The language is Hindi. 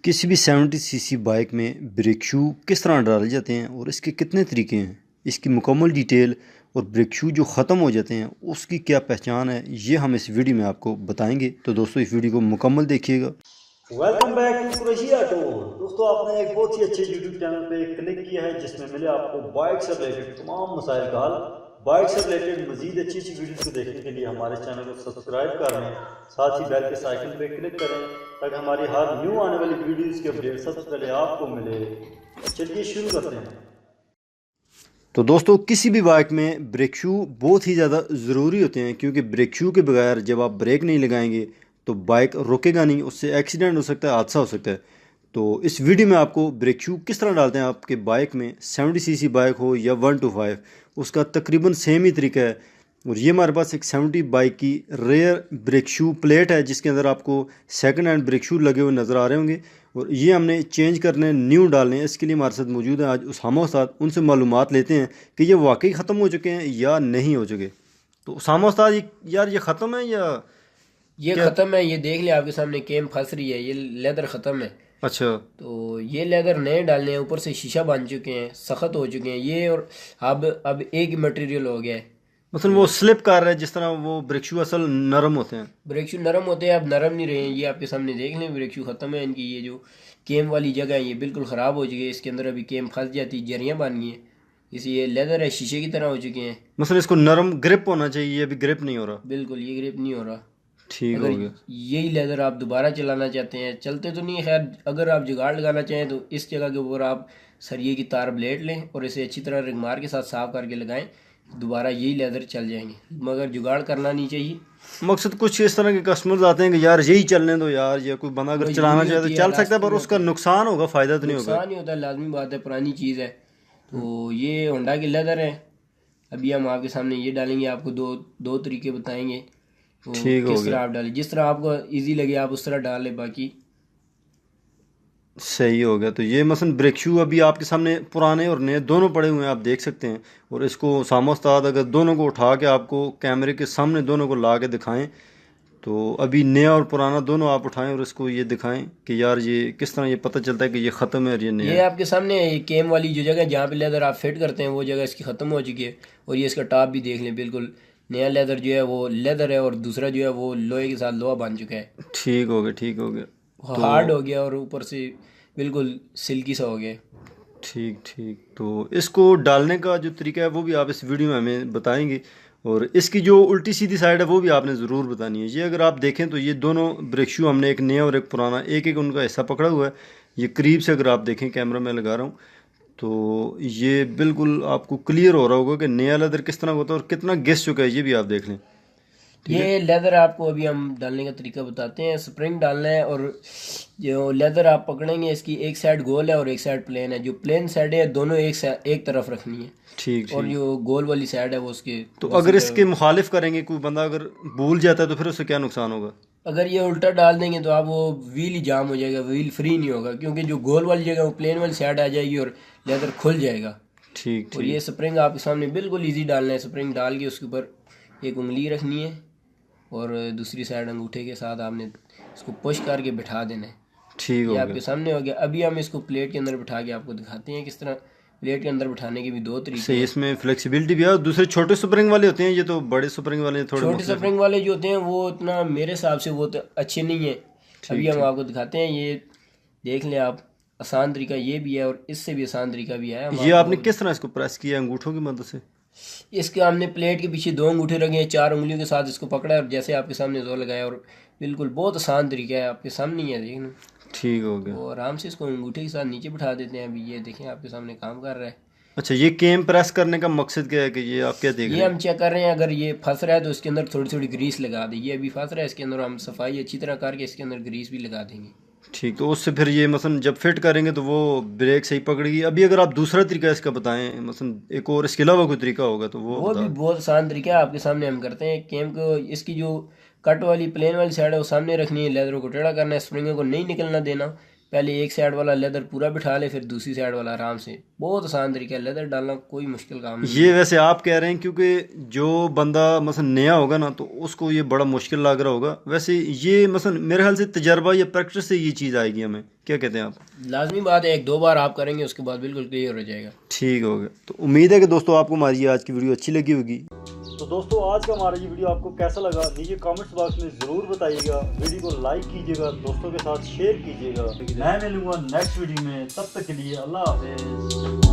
किसी भी 70 सीसी बाइक में ब्रेक शू किस तरह डाले जाते हैं और इसके कितने तरीके हैं, इसकी मुकम्मल डिटेल और ब्रेक शू जो ख़त्म हो जाते हैं उसकी क्या पहचान है, ये हम इस वीडियो में आपको बताएंगे। तो दोस्तों इस वीडियो को मुकम्मल देखिएगा। Welcome back to Qureshi auto. दोस्तों आपने एक बहुत ही अच्छे यूट्यूब चैनल पे क्लिक किया है जिसमें मिले आपको बाइक से रिलेटेड तमाम मसाइल का हल। बाइक से रिलेटेड मजीद अच्छी अच्छी वीडियोस को देखने के लिए हमारे चैनल को सब्सक्राइब कर लें, साथ ही बेल के आइकन पे क्लिक करें ताकि हमारी हर न्यू आने वाली वीडियोस के अपडेट सबसे पहले आपको मिले। चलिए शुरू करते हैं। तो दोस्तों किसी भी बाइक में ब्रेक शू बहुत ही ज़्यादा ज़रूरी होते हैं, क्योंकि ब्रेक शू के बगैर जब आप ब्रेक नहीं लगाएंगे तो बाइक रुकेगा नहीं, उससे एक्सीडेंट हो सकता है, हादसा हो सकता है। तो इस वीडियो में आपको ब्रेक शू किस तरह डालते हैं आपके बाइक में, 70 सीसी बाइक हो या 125, उसका तकरीबन सेम ही तरीका है। और ये हमारे पास एक 70 बाइक की रेयर ब्रेक शू प्लेट है जिसके अंदर आपको सेकंड हैंड ब्रेक शू लगे हुए नज़र आ रहे होंगे, और ये हमने चेंज करने, न्यू डालने हैं। इसके लिए हमारे साथ मौजूद है आज उसामा उस्ताद, उनसे मालूमात लेते हैं कि ये वाकई ख़त्म हो चुके हैं या नहीं हो चुके। तो उसामा उस्ताद, ये ख़त्म है या ये क्या? खत्म है। ये देख ले आपके सामने केम फंस रही है। ये लेदर खत्म है। अच्छा। तो ये लेदर नए डालने हैं, ऊपर से शीशा बन चुके हैं, सख्त हो चुके हैं ये। और अब एक ही मटेरियल हो गया है। मतलब वो स्लिप कर रहा है, जिस तरह वो ब्रेक शू असल नरम होते हैं। ब्रेक शू नरम होते हैं, अब नरम नहीं रहे हैं। ये आपके सामने देख लें, ब्रेक शू खत्म है इनकी। ये जो केम वाली जगह है ये बिल्कुल ख़राब हो चुकी है। इसके अंदर अभी केम फंस जाती, जरियाँ बन गई हैं। इसी ये लेदर है, शीशे की तरह हो चुके हैं। मतलब इसको नरम ग्रिप होना चाहिए, ये अभी ग्रिप नहीं हो रहा। बिल्कुल ये ग्रिप नहीं हो रहा। ठीक अगर हो गया। यही लेदर आप दोबारा चलाना चाहते हैं, चलते तो नहीं है खैर, अगर आप जुगाड़ लगाना चाहें तो इस जगह के ऊपर आप सरिये की तार ब्लेड लें और इसे अच्छी तरह रिगमार के साथ साफ करके लगाएं, दोबारा यही लेदर चल जाएंगे। मगर जुगाड़ करना नहीं चाहिए। मकसद कुछ इस तरह के कस्टमर्स आते हैं कि यार यही चलने दो यार, या कोई बंदा अगर चलाना मजबूरी चाहे होती तो है, चल सकता है, रास्ते पर में उसका होते हैं, नुकसान होगा, फ़ायदा तो नहीं होगा। नुकसान ही होता है, लाजमी बात है, पुरानी चीज़ है। तो ये होंडा की लेदर है। अभी हम आपके सामने ये डालेंगे, आपको दो दो तरीके बताएंगे। तो ठीक हो किस तरह गया। आप डालें, जिस तरह आपको इजी लगे आप उस तरह डाल लें। बाकी सही हो गया। तो ये मसलन ब्रेक शू अभी आपके सामने पुराने और नए दोनों पड़े हुए हैं, आप देख सकते हैं। और इसको सामा उस्ताद अगर दोनों को उठा के आपको कैमरे के सामने दोनों को ला के दिखाएँ, तो अभी नया और पुराना दोनों आप उठाएं और इसको ये दिखाएं कि यार ये किस तरह ये पता चलता है कि ये ख़त्म है और ये नया ये है। आपके सामने ये केम वाली जो जगह जहाँ पे लेदर आप फिट करते हैं वो जगह इसकी ख़त्म हो चुकी है। और ये इसका टॉप भी देख लें, बिल्कुल नया लेदर जो है वो लेदर है, और दूसरा जो है वो लोहे के साथ लोहा बन चुका है। ठीक हो गया, ठीक हो गया। वो हार्ड तो हो गया और ऊपर से बिल्कुल सिल्की सा हो गया। ठीक ठीक, तो इसको डालने का जो तरीका है वो भी आप इस वीडियो में हमें बताएंगे, और इसकी जो उल्टी सीधी साइड है वो भी आपने ज़रूर बतानी है। ये अगर आप देखें तो ये दोनों ब्रेक शू हमने, एक नया और एक पुराना, एक एक उनका हिस्सा पकड़ा हुआ है। ये करीब से अगर आप देखें, कैमरा में लगा रहा हूँ, तो ये बिल्कुल आपको क्लियर हो रहा होगा कि नया लेदर किस तरह होता है और कितना घिस चुका है, ये भी आप देख लें। ठीक है। ये लेदर आपको अभी हम डालने का तरीका बताते हैं। स्प्रिंग डालना है, और जो लेदर आप पकड़ेंगे इसकी एक साइड गोल है और एक साइड प्लेन है। जो प्लेन साइड है दोनों एक तरफ रखनी है, ठीक और ठीक। जो गोल वाली साइड है वो उसके तो दूसरी अगर इसके तरफ। मुखालिफ करेंगे, कोई बंदा अगर भूल जाता है तो फिर उससे क्या नुकसान होगा? अगर ये उल्टा डाल देंगे तो आप वो व्हील ही जाम हो जाएगा, व्हील फ्री नहीं होगा, क्योंकि जो गोल वाली जगह वो प्लेन वाली साइड आ जाएगी और लेदर खुल जाएगा। ठीक और ये ठीक। स्प्रिंग आपके सामने बिल्कुल इजी डालना है। स्प्रिंग डाल के उसके ऊपर एक उंगली रखनी है और दूसरी साइड अंगूठे के साथ आपने इसको पुश करके बिठा देना है। ठीक ये हो आपके गया। सामने हो गया। अभी हम इसको प्लेट के अंदर बिठा के आपको दिखाते हैं किस तरह। प्लेट के अंदर बिठाने के भी दो तरीके सही, हैं। इसमें फ्लेक्सिबिलिटी भी है। और दूसरे छोटे स्प्रिंग वाले होते हैं, ये तो बड़े स्प्रिंग वाले थोड़े छोटे मुख्तलिफ हैं। स्प्रिंग वाले जो होते हैं वो उतना मेरे हिसाब से वो तो अच्छे नहीं है। अभी ठीक हम ठीक। आपको दिखाते हैं, ये देख लें आप। आसान तरीका ये भी है और इससे भी आसान तरीका भी है। हम ये आपने आपको किस तरह इसको प्रेस किया, अंगूठों की मदद से? इसके हमने प्लेट के पीछे दो अंगूठे रखे हैं, चार उंगलियों के साथ इसको पकड़ा है और जैसे आपके सामने जोर लगाया, और बिल्कुल बहुत आसान तरीका है, आपके सामने ही है देखना। ठीक हो गया। तो आराम से इसको अंगूठे के साथ नीचे बिठा देते हैं। अभी ये देखें आपके सामने काम कर रहा है। अच्छा, ये केम प्रेस करने का मकसद क्या है, कि ये आप क्या देख ये रहे हम चेक कर रहे हैं, अगर ये फंस रहा है तो इसके अंदर थोड़ी थोड़ी ग्रीस लगा दें। ये अभी फंस रहा है, इसके अंदर हम सफाई अच्छी तरह करके इसके अंदर ग्रीस भी लगा देंगे। हैं? ठीक, तो उससे फिर ये मसलन जब फिट करेंगे तो वो ब्रेक सही पकड़ेगी। अभी अगर आप दूसरा तरीका इसका बताएं, मसलन एक और इसके अलावा कोई तरीका होगा तो वो वो बता भी दें। बहुत आसान तरीका है, आपके सामने हम करते हैं। केम को इसकी जो कट वाली प्लेन वाली साइड है वो सामने रखनी है, लेदर को टेढ़ा करना है, स्प्रिंग को नहीं निकलना देना। पहले एक साइड वाला लेदर पूरा बिठा ले, फिर दूसरी साइड वाला आराम से। बहुत आसान तरीका है, लेदर डालना कोई मुश्किल काम नहीं। ये वैसे आप कह रहे हैं क्योंकि जो बंदा मसलन नया होगा ना तो उसको ये बड़ा मुश्किल लग रहा होगा। वैसे ये मसलन मेरे ख्याल से तजर्बा या प्रैक्टिस से ये चीज़ आएगी हमें, क्या कहते हैं आप? लाजमी बात है, 1-2 बार आप करेंगे उसके बाद बिल्कुल क्लियर हो जाएगा। ठीक हो गया। तो उम्मीद है कि दोस्तों आपको हमारी आज की वीडियो अच्छी लगी होगी। तो दोस्तों आज का हमारा ये वीडियो आपको कैसा लगा नीचे कमेंट्स बॉक्स में ज़रूर बताइएगा। वीडियो को लाइक कीजिएगा, दोस्तों के साथ शेयर कीजिएगा। मैं मिलूंगा नेक्स्ट वीडियो में, तब तक के लिए अल्लाह हाफिज़।